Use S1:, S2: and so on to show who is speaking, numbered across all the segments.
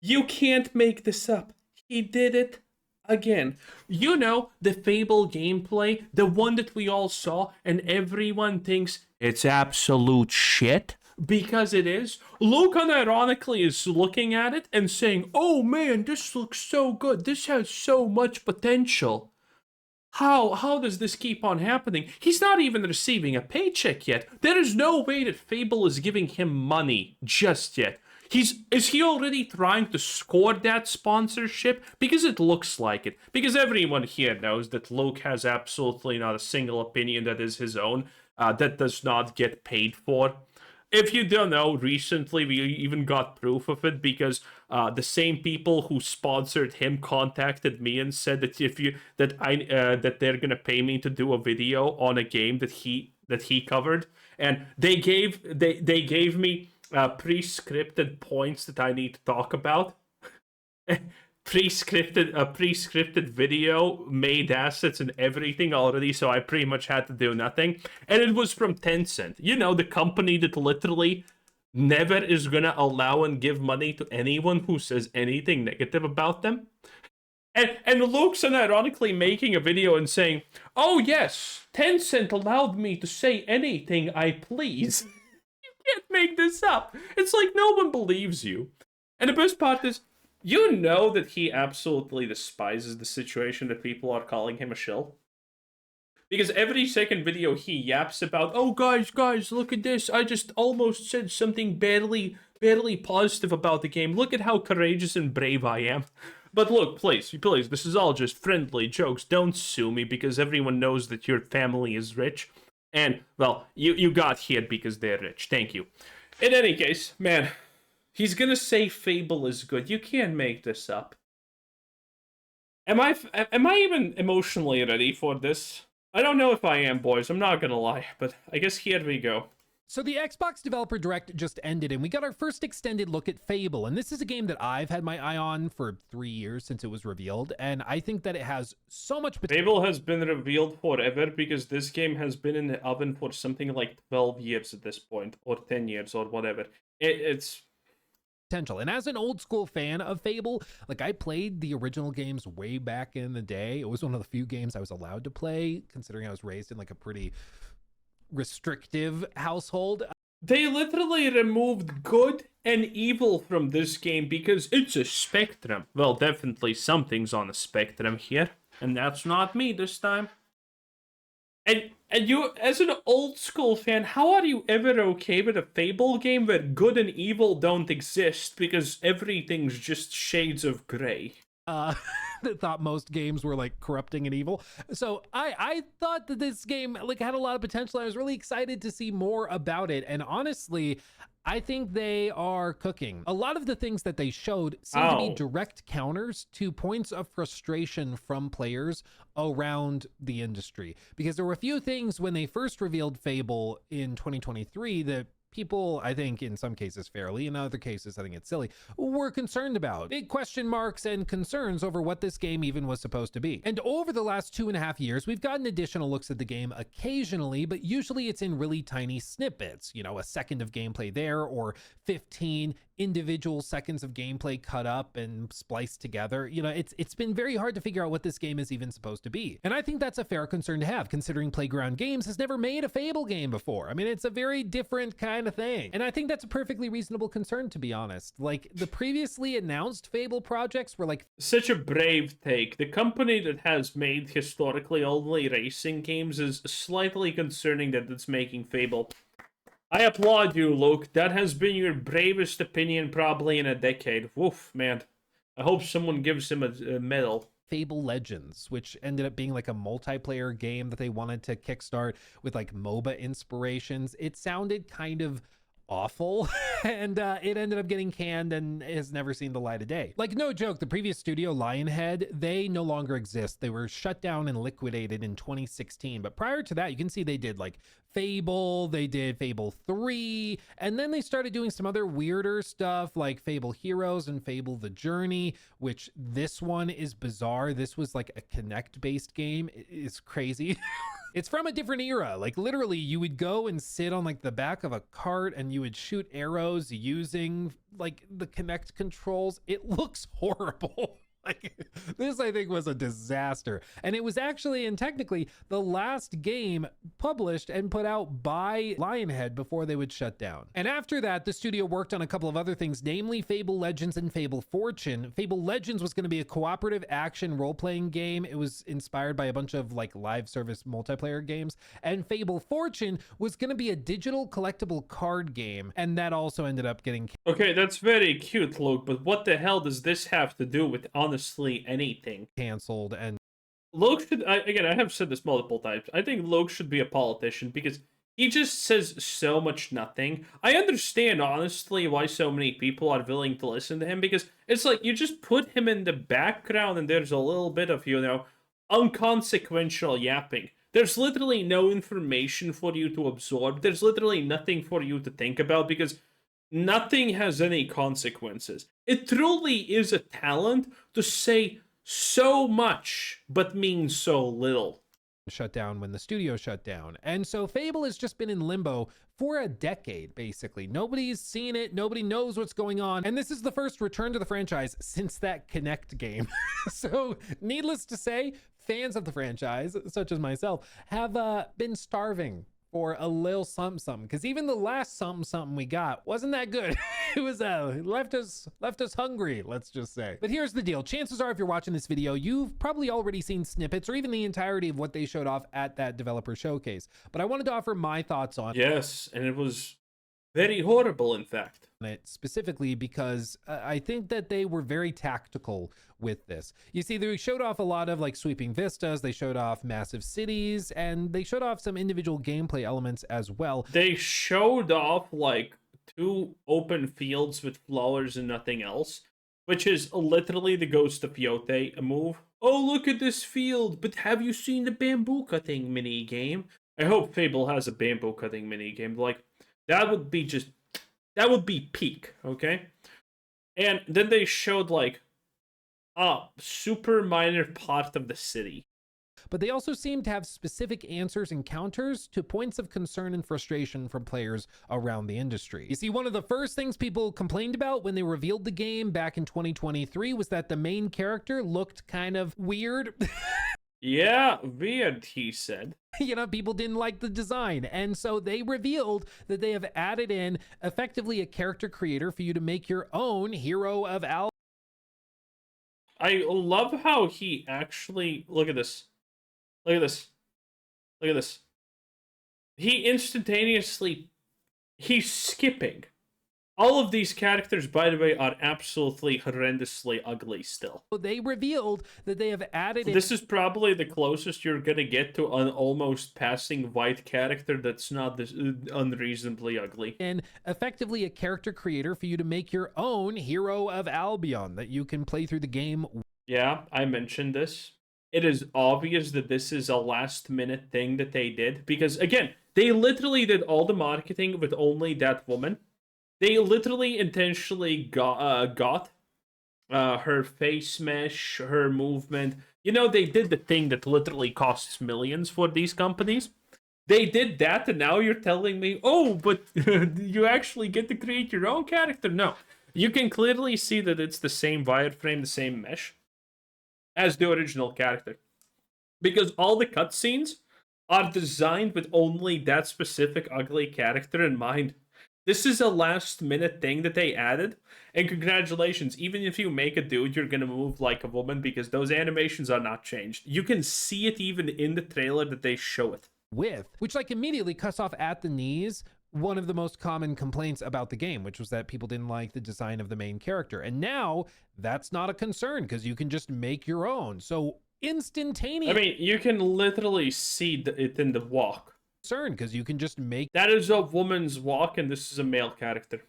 S1: You can't make this up. He did it again. You know, the Fable gameplay, the one that we all saw, and everyone thinks it's absolute shit? Because it is. Luke unironically is looking at it and saying, oh man, this looks so good. This has so much potential. How does this keep on happening? He's not even receiving a paycheck yet. There is no way that Fable is giving him money just yet. Is he already trying to score that sponsorship? Because it looks like it. Because everyone here knows that Luke has absolutely not a single opinion that is his own, that does not get paid for. If you don't know, recently we even got proof of it because the same people who sponsored him contacted me and said that that they're gonna pay me to do a video on a game that he covered, and they gave me pre-scripted points that I need to talk about. pre-scripted video, made assets and everything already, so I pretty much had to do nothing. And it was from Tencent, you know, the company that literally never is gonna allow and give money to anyone who says anything negative about them. And Luke's ironically making a video and saying, oh yes, Tencent allowed me to say anything I please. You can't make this up. It's like no one believes you. And the best part is, you know that he absolutely despises the situation that people are calling him a shill. Because every second video he yaps about, oh guys, look at this. I just almost said something barely positive about the game. Look at how courageous and brave I am. But look, please, this is all just friendly jokes. Don't sue me because everyone knows that your family is rich. And, well, you got here because they're rich. Thank you. In any case, man, he's gonna say Fable is good. You can't make this up. Am I even emotionally ready for this? I don't know if I am, boys. I'm not gonna lie, but I guess here we go.
S2: So the Xbox Developer Direct just ended and we got our first extended look at Fable. And this is a game that I've had my eye on for 3 years since it was revealed. And I think that it has so much potential.
S1: Fable has been revealed forever because this game has been in the oven for something like 12 years at this point, or 10 years, or whatever. It's
S2: potential. And as an old school fan of Fable, like I played the original games way back in the day. It was one of the few games I was allowed to play, considering I was raised in like a pretty restrictive household.
S1: They literally removed good and evil from this game because it's a spectrum. Well, definitely something's on a spectrum here, and that's not me this time. And you, as an old school fan, how are you ever okay with a Fable game where good and evil don't exist because everything's just shades of gray?
S2: That thought most games were like corrupting and evil. So I thought that this game like had a lot of potential. I was really excited to see more about it. And honestly, I think they are cooking. A lot of the things that they showed seem to be direct counters to points of frustration from players around the industry. Because there were a few things when they first revealed Fable in 2023 that people, I think in some cases fairly, in other cases I think it's silly, were concerned about. Big question marks and concerns over what this game even was supposed to be. And over the last 2.5 years, we've gotten additional looks at the game occasionally, but usually it's in really tiny snippets, you know, a second of gameplay there or 15 individual seconds of gameplay cut up and spliced together. You know, it's been very hard to figure out what this game is even supposed to be. And I think that's a fair concern to have, considering Playground Games has never made a Fable game before. I mean, it's a very different kind of thing. And I think that's a perfectly reasonable concern, to be honest. Like, the previously announced Fable projects were like...
S1: Such a brave take. The company that has made historically only racing games is slightly concerning that it's making Fable. I applaud you, Luke. That has been your bravest opinion probably in a decade. Woof, man. I hope someone gives him a medal.
S2: Fable Legends, which ended up being like a multiplayer game that they wanted to kickstart with like MOBA inspirations. It sounded kind of awful and it ended up getting canned and has never seen the light of day. Like, no joke, the previous studio, Lionhead, they no longer exist. They were shut down and liquidated in 2016. But prior to that, you can see they did like Fable, they did Fable 3, and then they started doing some other weirder stuff like Fable Heroes and Fable The Journey, which this one is bizarre. This was like a Kinect-based game. It's crazy. It's from a different era. Like literally you would go and sit on like the back of a cart and you would shoot arrows using like the Kinect controls. It looks horrible. Like this, I think, was a disaster. And it was actually, and technically, the last game published and put out by Lionhead before they would shut down. And after that, the studio worked on a couple of other things, namely Fable Legends and Fable Fortune. Fable Legends was going to be a cooperative action role-playing game. It was inspired by a bunch of like live service multiplayer games. And Fable Fortune was going to be a digital collectible card game. And that also ended up getting...
S1: Okay, that's very cute, Luke, but what the hell does this have to do with honestly anything?
S2: Canceled. And
S1: Luke should, again, I have said this multiple times, I think Luke should be a politician because he just says so much nothing. I understand, honestly, why so many people are willing to listen to him, because it's like you just put him in the background and there's a little bit of, you know, unconsequential yapping. There's literally no information for you to absorb. There's literally nothing for you to think about because nothing has any consequences. It truly is a talent to say so much, but mean so little.
S2: Shut down when the studio shut down. And so Fable has just been in limbo for a decade, basically. Nobody's seen it. Nobody knows what's going on. And this is the first return to the franchise since that Kinect game. So needless to say, fans of the franchise, such as myself, have been starving for a little something, because even the last something we got wasn't that good. It was left us hungry, let's just say. But here's the deal. Chances are if you're watching this video, you've probably already seen snippets or even the entirety of what they showed off at that developer showcase. But I wanted to offer my thoughts on
S1: Yes, and it was very horrible, in fact.
S2: it specifically because I think that they were very tactical with this. You see, they showed off a lot of like sweeping vistas, they showed off massive cities, and they showed off some individual gameplay elements as well.
S1: They showed off like 2 open fields with flowers and nothing else, which is literally the Ghost of Yote move. Oh, look at this field, but have you seen the bamboo cutting mini game? I hope Fable has a bamboo cutting mini game. Like, that would be peak, okay? And then they showed like a super minor part of the city.
S2: But they also seem to have specific answers and counters to points of concern and frustration from players around the industry. You see, one of the first things people complained about when they revealed the game back in 2023 was that the main character looked kind of weird.
S1: Yeah, weird, he said.
S2: You know, people didn't like the design. And so they revealed that they have added in effectively a character creator for you to make your own Hero of Al.
S1: I love how he actually, look at this. Look at this. Look at this. He instantaneously, he's skipping. All of these characters, by the way, are absolutely horrendously ugly still.
S2: They revealed that they have added...
S1: This is probably the closest you're gonna get to an almost passing white character that's not this unreasonably ugly.
S2: And effectively a character creator for you to make your own Hero of Albion that you can play through the game.
S1: Yeah, I mentioned this. It is obvious that this is a last-minute thing that they did. Because, again, they literally did all the marketing with only that woman. They literally intentionally got her face mesh, her movement. You know, they did the thing that literally costs millions for these companies. They did that, and now you're telling me, oh, but you actually get to create your own character? No. You can clearly see that it's the same wireframe, the same mesh as the original character. Because all the cutscenes are designed with only that specific ugly character in mind. This is a last-minute thing that they added, and congratulations, even if you make a dude, you're gonna move like a woman, because those animations are not changed. You can see it even in the trailer that they show it.
S2: Which like immediately cuts off at the knees one of the most common complaints about the game, which was that people didn't like the design of the main character. And now that's not a concern because you can just make your own. So instantaneous.
S1: I mean, you can literally see it in the walk.
S2: Because you can just make...
S1: That is a woman's walk, and this is a male character.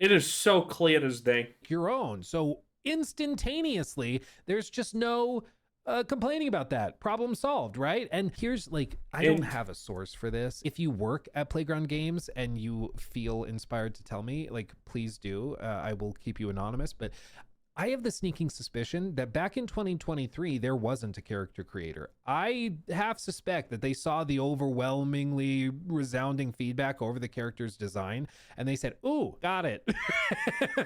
S1: It is so clear as day.
S2: Your own. So instantaneously, there's just no complaining about that. Problem solved, right? And here's like, I don't have a source for this. If you work at Playground Games and you feel inspired to tell me, like, please do. I will keep you anonymous, but I have the sneaking suspicion that back in 2023, there wasn't a character creator. I half suspect that they saw the overwhelmingly resounding feedback over the character's design and they said, ooh, got it.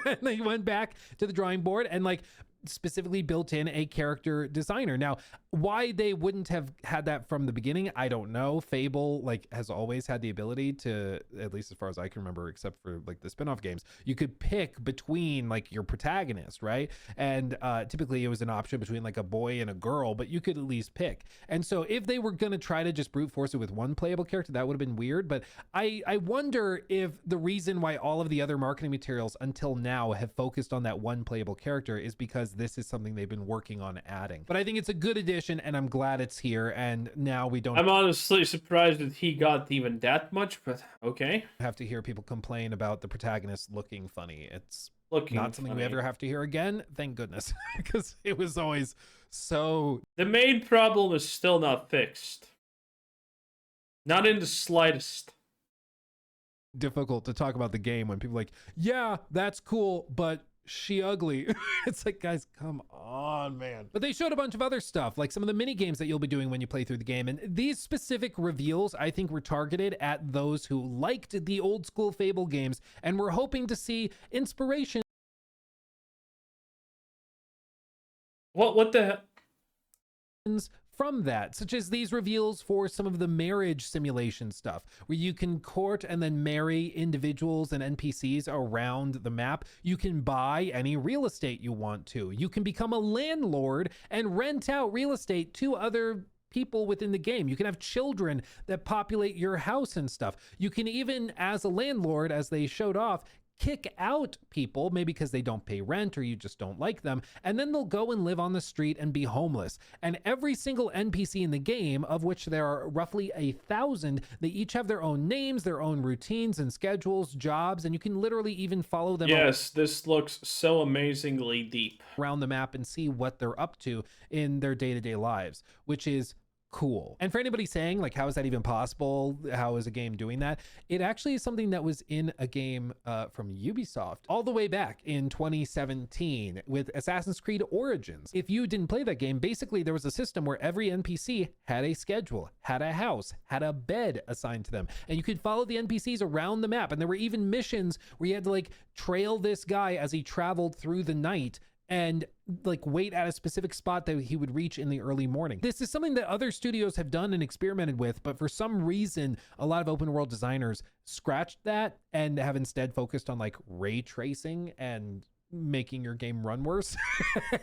S2: And they went back to the drawing board and like specifically built in a character designer. Now, why they wouldn't have had that from the beginning, I don't know. Fable like has always had the ability to, at least as far as I can remember, except for like the spin-off games, you could pick between like your protagonist, right? And typically it was an option between like a boy and a girl, but you could at least pick. And so if they were going to try to just brute force it with one playable character, that would have been weird. But I wonder if the reason why all of the other marketing materials until now have focused on that one playable character is because this is something they've been working on adding. But I think it's a good addition and I'm glad it's here. And now we don't
S1: I'm honestly surprised that he got even that much, but okay.
S2: have to hear people complain about the protagonist looking funny. It's
S1: Looking
S2: not something we
S1: funny.
S2: ever have to hear again. Thank goodness, because it was always so.
S1: The main problem is still not fixed. Not in the slightest.
S2: Difficult to talk about the game when people are like, yeah, that's cool, but she ugly. It's like, guys, come on, man. But they showed a bunch of other stuff, like some of the mini games that you'll be doing when you play through the game. And these specific reveals, I think, were targeted at those who liked the old school Fable games and were hoping to see inspiration.
S1: What the hell?
S2: From that, such as these reveals for some of the marriage simulation stuff, where you can court and then marry individuals and NPCs around the map. You can buy any real estate you want to. You can become a landlord and rent out real estate to other people within the game. You can have children that populate your house and stuff. You can even, as a landlord, as they showed off, kick out people, maybe because they don't pay rent or you just don't like them, and then they'll go and live on the street and be homeless. And every single NPC in the game, of which there are roughly 1,000, they each have their own names, their own routines and schedules, jobs, and you can literally even follow them.
S1: Yes, this looks so amazingly deep.
S2: Around the map and see what they're up to in their day-to-day lives, which is cool. And for anybody saying like, how is that even possible? How is a game doing that? It actually is something that was in a game from Ubisoft all the way back in 2017 with Assassin's Creed Origins. If you didn't play that game, basically there was a system where every NPC had a schedule, had a house, had a bed assigned to them, and you could follow the NPCs around the map. And there were even missions where you had to like trail this guy as he traveled through the night and like wait at a specific spot that he would reach in the early morning. This is something that other studios have done and experimented with, but for some reason, a lot of open world designers scratched that and have instead focused on like ray tracing and making your game run worse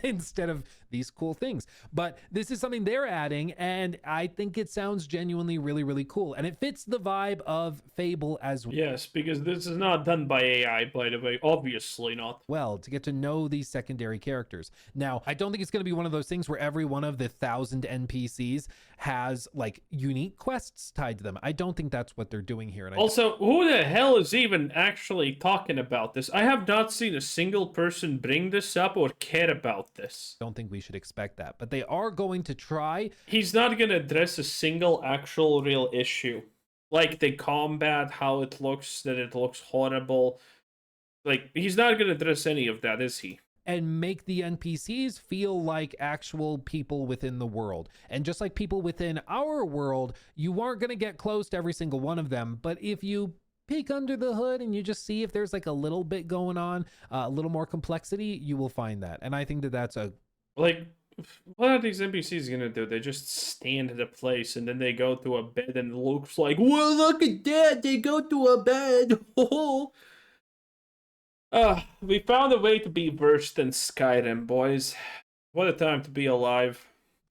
S2: instead of these cool things. But this is something they're adding, and I think it sounds genuinely really, really cool. And it fits the vibe of Fable as well.
S1: Yes, because this is not done by AI, by the way. Obviously not.
S2: Well, to get to know these secondary characters. Now, I don't think it's going to be one of those things where every one of the 1,000 NPCs has like unique quests tied to them. I don't think that's what they're doing here. And
S1: Also, who the hell is even actually talking about this? I have not seen a single person bring this up or care about this.
S2: I don't think we should expect that, but they are going to try.
S1: He's not going to address a single actual real issue. Like the combat, how it looks, that it looks horrible. Like, he's not going to address any of that, is he?
S2: And make the NPCs feel like actual people within the world. And just like people within our world, you aren't going to get close to every single one of them. But if you peek under the hood and you just see if there's like a little bit going on, a little more complexity, you will find that. And I think that that's a...
S1: Like, what are these NPCs going to do? They just stand at a place and then they go to a bed and it looks like, well, look at that, they go to a bed. We found a way to be worse than Skyrim, boys. What a time to be alive.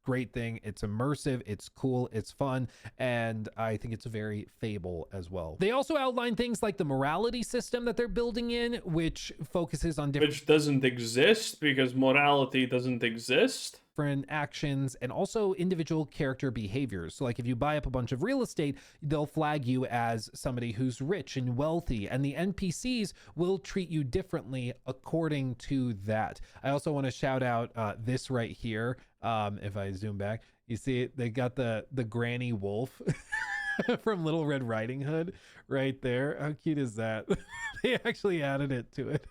S2: Great thing. It's immersive, it's cool, it's fun, and I think it's very Fable as well. They also outline things like the morality system that they're building in, which focuses on different...
S1: Which doesn't exist because morality doesn't exist.
S2: different actions and also individual character behaviors. So like if you buy up a bunch of real estate, they'll flag you as somebody who's rich and wealthy, and the NPCs will treat you differently according to that. I also want to shout out this right here. If I zoom back, you see it, they got the granny wolf from Little Red Riding Hood right there. How cute is that? They actually added it to it.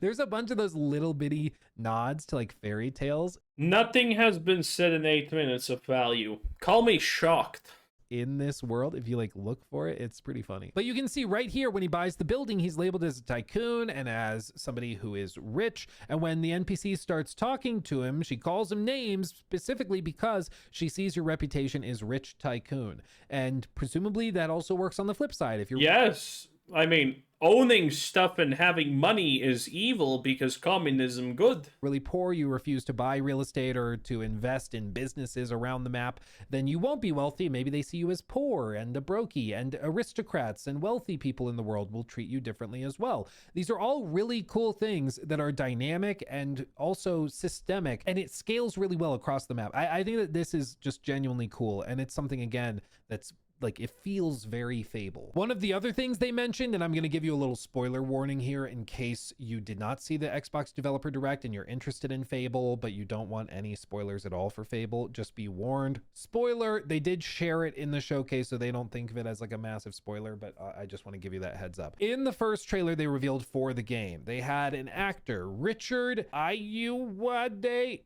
S2: There's a bunch of those little bitty nods to like fairy tales.
S1: Nothing has been said in 8 minutes of value. Call me shocked.
S2: In this world, if you like look for it, it's pretty funny. But you can see right here when he buys the building, he's labeled as a tycoon and as somebody who is rich. And when the NPC starts talking to him, she calls him names specifically because she sees your reputation is rich tycoon. And presumably that also works on the flip side. If you're
S1: Yes, I mean, owning stuff and having money is evil because communism good.
S2: really poor, you refuse to buy real estate or to invest in businesses around the map, then you won't be wealthy. Maybe they see you as poor and a brokey, and aristocrats and wealthy people in the world will treat you differently as well. These are all really cool things that are dynamic and also systemic, and it scales really well across the map. I think that this is just genuinely cool, and it's something, again, that's like, it feels very Fable. One of the other things they mentioned, and I'm going to give you a little spoiler warning here in case you did not see the Xbox Developer Direct and you're interested in Fable, but you don't want any spoilers at all for Fable, just be warned. Spoiler, they did share it in the showcase, so they don't think of it as like a massive spoiler, but I just want to give you that heads up. In the first trailer they revealed for the game, they had an actor, Richard Ayoade,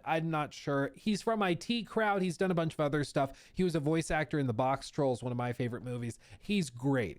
S2: I'm not sure. He's from IT Crowd. He's done a bunch of other stuff. He was a voice actor in The Box Trolls, one of my favorite movies. He's great.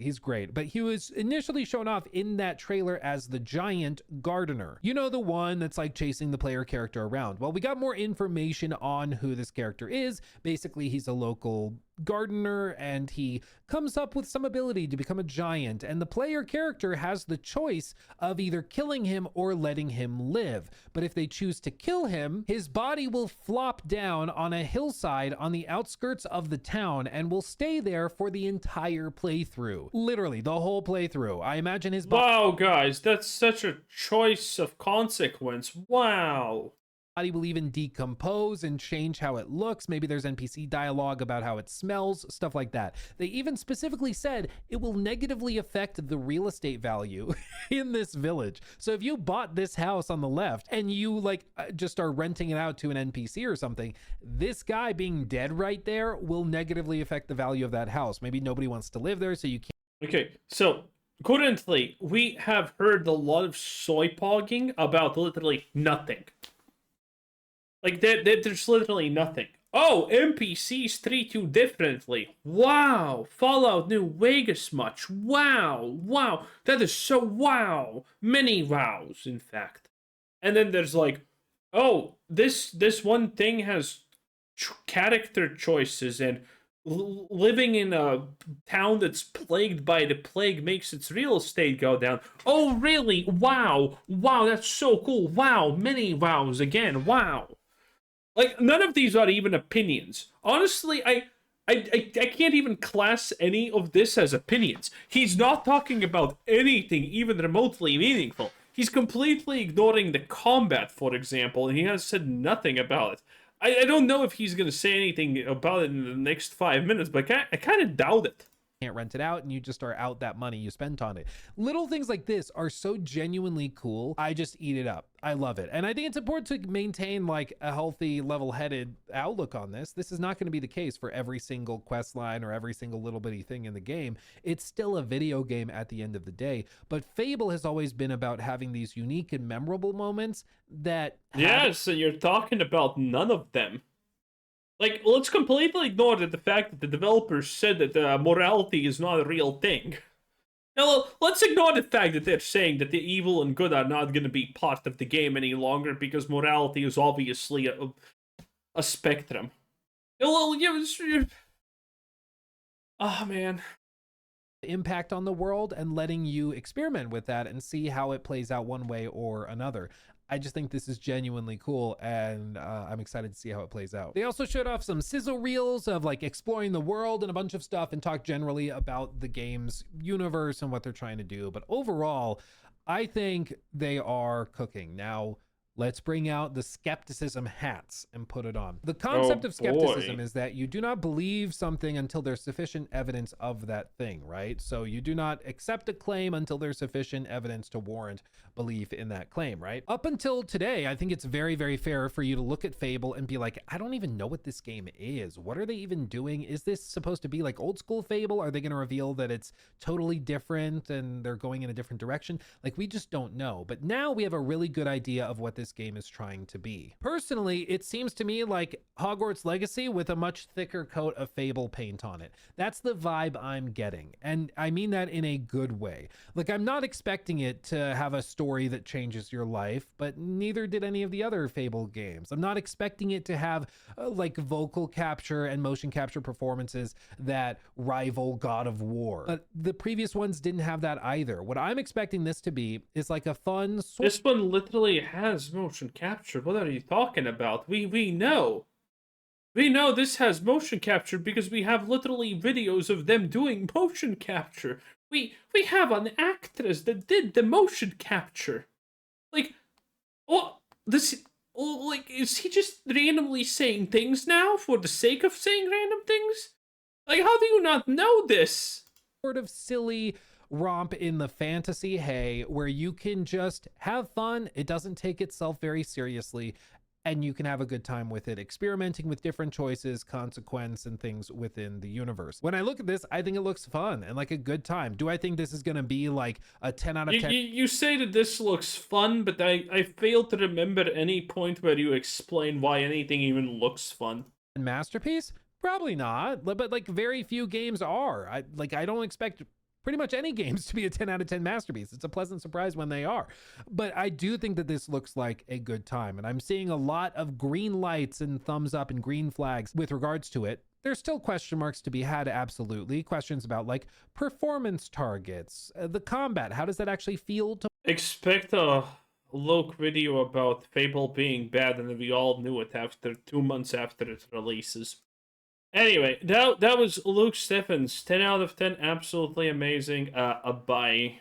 S2: But he was initially shown off in that trailer as the giant gardener. You know, the one that's like chasing the player character around. Well, we got more information on who this character is. Basically, he's a local gardener and he comes up with some ability to become a giant, and the player character has the choice of either killing him or letting him live. But if they choose to kill him, his body will flop down on a hillside on the outskirts of the town and will stay there for the entire playthrough. Literally the whole playthrough. I imagine his body
S1: Wow, guys, that's such a choice of consequence. Wow.
S2: will even decompose and change how it looks. Maybe there's NPC dialogue about how it smells, stuff like that. They even specifically said it will negatively affect the real estate value in this village. So if you bought this house on the left and you like just are renting it out to an NPC or something, this guy being dead right there will negatively affect the value of that house. Maybe nobody wants to live there, so you can't.
S1: Okay, so currently we have heard a lot of soy pogging about literally nothing. Like, there's literally nothing. Oh, NPCs treat you differently. Wow. Fallout New Vegas much. Wow. Wow. That is so wow. Many wows, in fact. And then there's like, oh, this one thing has character choices, and living in a town that's plagued by the plague makes its real estate go down. Oh, really? Wow. Wow, that's so cool. Wow. Many wows again. Wow. Like, none of these are even opinions. Honestly, I can't even class any of this as opinions. He's not talking about anything even remotely meaningful. He's completely ignoring the combat, for example, and he has said nothing about it. I don't know if he's going to say anything about it in the next 5 minutes, but I kind of doubt it.
S2: Can't rent it out, and you just are out that money you spent on it. Little things like this are so genuinely cool. I just eat it up. I love it. And I think it's important to maintain like a healthy, level-headed outlook on this. This is not going to be the case for every single quest line or every single little bitty thing in the game. It's still a video game at the end of the day. But Fable has always been about having these unique and memorable moments that
S1: Yes, and you're talking about none of them. Like, let's completely ignore the fact that the developers said that morality is not a real thing. Now, let's ignore the fact that they're saying that the evil and good are not going to be part of the game any longer because morality is obviously a spectrum. Well, yeah, oh, man.
S2: Impact on the world and letting you experiment with that and see how it plays out one way or another. I just think this is genuinely cool, and I'm excited to see how it plays out. They also showed off some sizzle reels of like exploring the world and a bunch of stuff, and talked generally about the game's universe and what they're trying to do. But overall, I think they are cooking. Now, let's bring out the skepticism hats and put it on. The
S1: Oh
S2: concept of skepticism
S1: boy.
S2: is that you do not believe something until there's sufficient evidence of that thing, right? So you do not accept a claim until there's sufficient evidence to warrant belief in that claim, right? Up until today, I think it's very, very fair for you to look at Fable and be like, I don't even know what this game is. What are they even doing? Is this supposed to be like old school Fable? Are they going to reveal that it's totally different and they're going in a different direction? Like, we just don't know. But now we have a really good idea of what this game is trying to be. Personally, it seems to me like Hogwarts Legacy with a much thicker coat of Fable paint on it. That's the vibe I'm getting. And I mean that in a good way. Like, I'm not expecting it to have a story that changes your life, but neither did any of the other Fable games. I'm not expecting it to have like vocal capture and motion capture performances that rival God of War. The previous ones didn't have that either. What I'm expecting this to be is like a fun
S1: This one literally has motion capture. What are you talking about? We know. We know this has motion capture because we have literally videos of them doing motion capture. We have an actress that did the motion capture. Like, what this? Oh, like, is he just randomly saying things now for the sake of saying random things? Like, how do you not know this?
S2: sort of silly romp in the fantasy hay where you can just have fun. It doesn't take itself very seriously, and you can have a good time with it, experimenting with different choices, consequence, and things within the universe. When I look at this, I think it looks fun and like a good time. Do I think this is going to be like a 10 out of 10?
S1: You say that this looks fun, but I fail to remember any point where you explain why anything even looks fun.
S2: Masterpiece? Probably not, but like very few games are. I don't expect pretty much any games to be a 10 out of 10 masterpiece. It's a pleasant surprise when they are. But I do think that this looks like a good time. And I'm seeing a lot of green lights and thumbs up and green flags with regards to it. There's still question marks to be had, absolutely. Questions about like performance targets, the combat. How does that actually feel to
S1: Expect a Loke video about Fable being bad, and we all knew it after 2 months after it releases. Anyway, that was Luke Steffens, 10 out of 10, absolutely amazing. A bye.